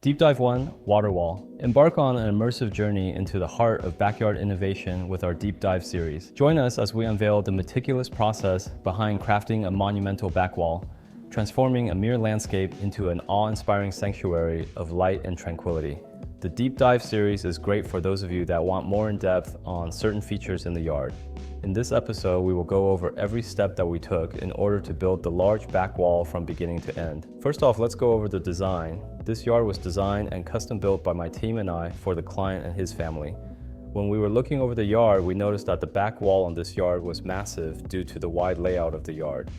Deep Dive 1, Water Wall. Embark on an immersive journey into the heart of backyard innovation with our Deep Dive series. Join us as we unveil the meticulous process behind crafting a monumental back wall, transforming a mere landscape into an awe-inspiring sanctuary of light and tranquility. The Deep Dive series is great for those of you that want more in depth on certain features in the yard. In this episode, we will go over every step that we took in order to build the large back wall from beginning to end. First off, let's go over the design. This yard was designed and custom built by my team and I for the client and his family. When we were looking over the yard, we noticed that the back wall on this yard was massive due to the wide layout of the yard.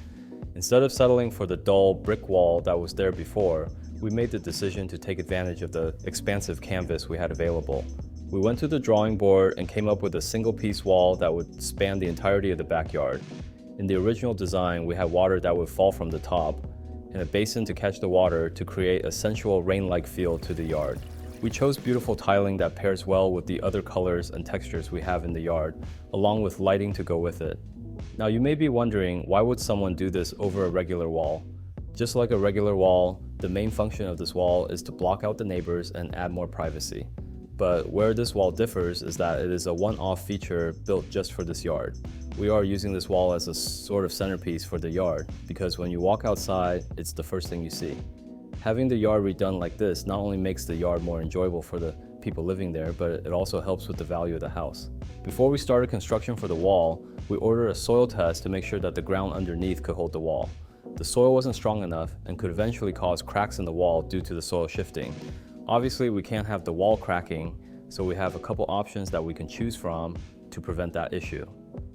Instead of settling for the dull brick wall that was there before, we made the decision to take advantage of the expansive canvas we had available. We went to the drawing board and came up with a single-piece wall that would span the entirety of the backyard. In the original design, we had water that would fall from the top and a basin to catch the water to create a sensual rain-like feel to the yard. We chose beautiful tiling that pairs well with the other colors and textures we have in the yard, along with lighting to go with it. Now you may be wondering, why would someone do this over a regular wall? Just like a regular wall, the main function of this wall is to block out the neighbors and add more privacy. But where this wall differs is that it is a one-off feature built just for this yard. We are using this wall as a sort of centerpiece for the yard because when you walk outside, it's the first thing you see. Having the yard redone like this not only makes the yard more enjoyable for the people living there, but it also helps with the value of the house. Before we started construction for the wall, we ordered a soil test to make sure that the ground underneath could hold the wall. The soil wasn't strong enough and could eventually cause cracks in the wall due to the soil shifting. Obviously, we can't have the wall cracking, so we have a couple options that we can choose from to prevent that issue.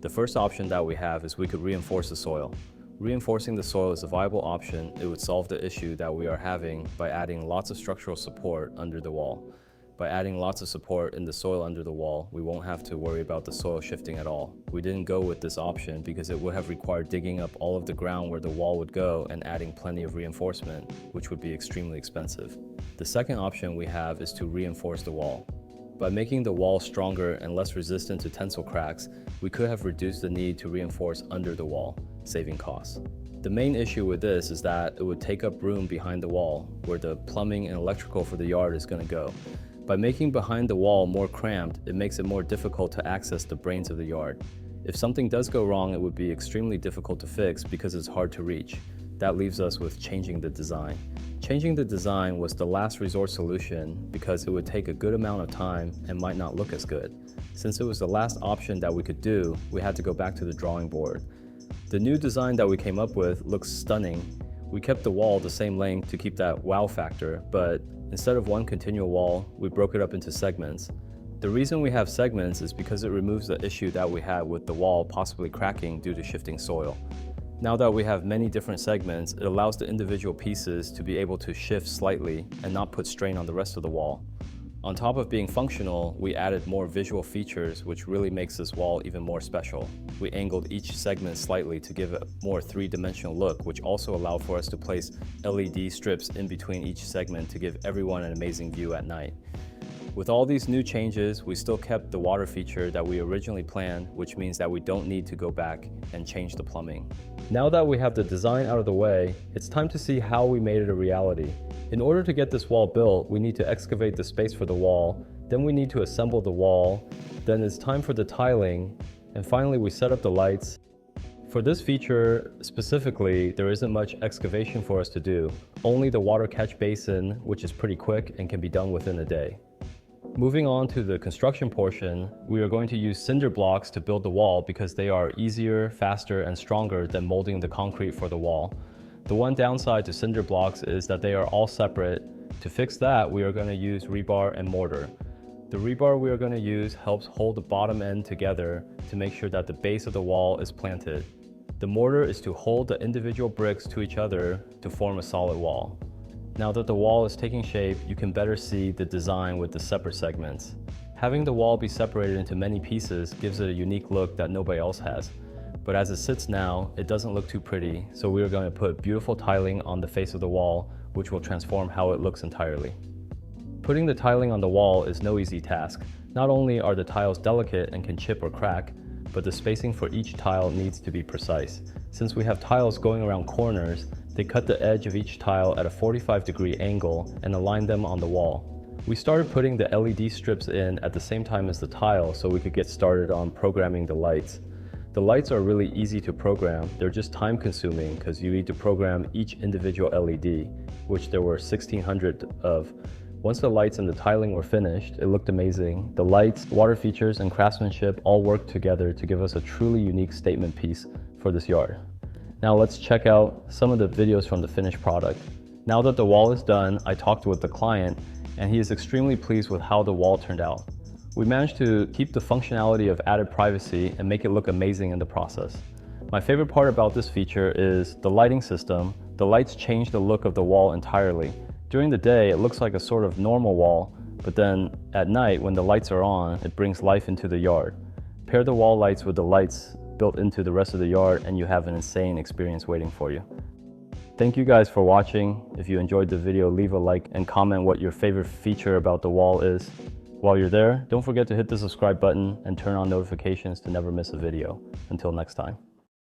The first option that we have is we could reinforce the soil. Reinforcing the soil is a viable option. It would solve the issue that we are having by adding lots of structural support under the wall. By adding lots of support in the soil under the wall, we won't have to worry about the soil shifting at all. We didn't go with this option because it would have required digging up all of the ground where the wall would go and adding plenty of reinforcement, which would be extremely expensive. The second option we have is to reinforce the wall. By making the wall stronger and less resistant to tensile cracks, we could have reduced the need to reinforce under the wall, saving costs. The main issue with this is that it would take up room behind the wall, where the plumbing and electrical for the yard is going to go. By making behind the wall more cramped, it makes it more difficult to access the brains of the yard. If something does go wrong, it would be extremely difficult to fix because it's hard to reach. That leaves us with changing the design. Changing the design was the last resort solution because it would take a good amount of time and might not look as good. Since it was the last option that we could do, we had to go back to the drawing board. The new design that we came up with looks stunning. We kept the wall the same length to keep that wow factor, but instead of one continual wall, we broke it up into segments. The reason we have segments is because it removes the issue that we had with the wall possibly cracking due to shifting soil. Now that we have many different segments, it allows the individual pieces to be able to shift slightly and not put strain on the rest of the wall. On top of being functional, we added more visual features, which really makes this wall even more special. We angled each segment slightly to give a more three-dimensional look, which also allowed for us to place LED strips in between each segment to give everyone an amazing view at night. With all these new changes, we still kept the water feature that we originally planned, which means that we don't need to go back and change the plumbing. Now that we have the design out of the way, it's time to see how we made it a reality. In order to get this wall built, we need to excavate the space for the wall, then we need to assemble the wall, then it's time for the tiling, and finally we set up the lights. For this feature specifically, there isn't much excavation for us to do, only the water catch basin, which is pretty quick and can be done within a day. Moving on to the construction portion, we are going to use cinder blocks to build the wall because they are easier, faster, and stronger than molding the concrete for the wall. The one downside to cinder blocks is that they are all separate. To fix that, we are going to use rebar and mortar. The rebar we are going to use helps hold the bottom end together to make sure that the base of the wall is planted. The mortar is to hold the individual bricks to each other to form a solid wall. Now that the wall is taking shape, you can better see the design with the separate segments. Having the wall be separated into many pieces gives it a unique look that nobody else has. But as it sits now, it doesn't look too pretty, so we are going to put beautiful tiling on the face of the wall, which will transform how it looks entirely. Putting the tiling on the wall is no easy task. Not only are the tiles delicate and can chip or crack, but the spacing for each tile needs to be precise. Since we have tiles going around corners, They cut the edge of each tile at a 45-degree angle and aligned them on the wall. We started putting the LED strips in at the same time as the tile so we could get started on programming the lights. The lights are really easy to program. They're just time consuming because you need to program each individual LED, which there were 1,600 of. Once the lights and the tiling were finished, it looked amazing. The lights, water features, and craftsmanship all worked together to give us a truly unique statement piece for this yard. Now let's check out some of the videos from the finished product. Now that the wall is done, I talked with the client and he is extremely pleased with how the wall turned out. We managed to keep the functionality of added privacy and make it look amazing in the process. My favorite part about this feature is the lighting system. The lights change the look of the wall entirely. During the day, it looks like a sort of normal wall, but then at night, when the lights are on, it brings life into the yard. Pair the wall lights with the lights built into the rest of the yard and you have an insane experience waiting for you. Thank you guys for watching. If you enjoyed the video, leave a like and comment what your favorite feature about the wall is. While you're there, don't forget to hit the subscribe button and turn on notifications to never miss a video. Until next time.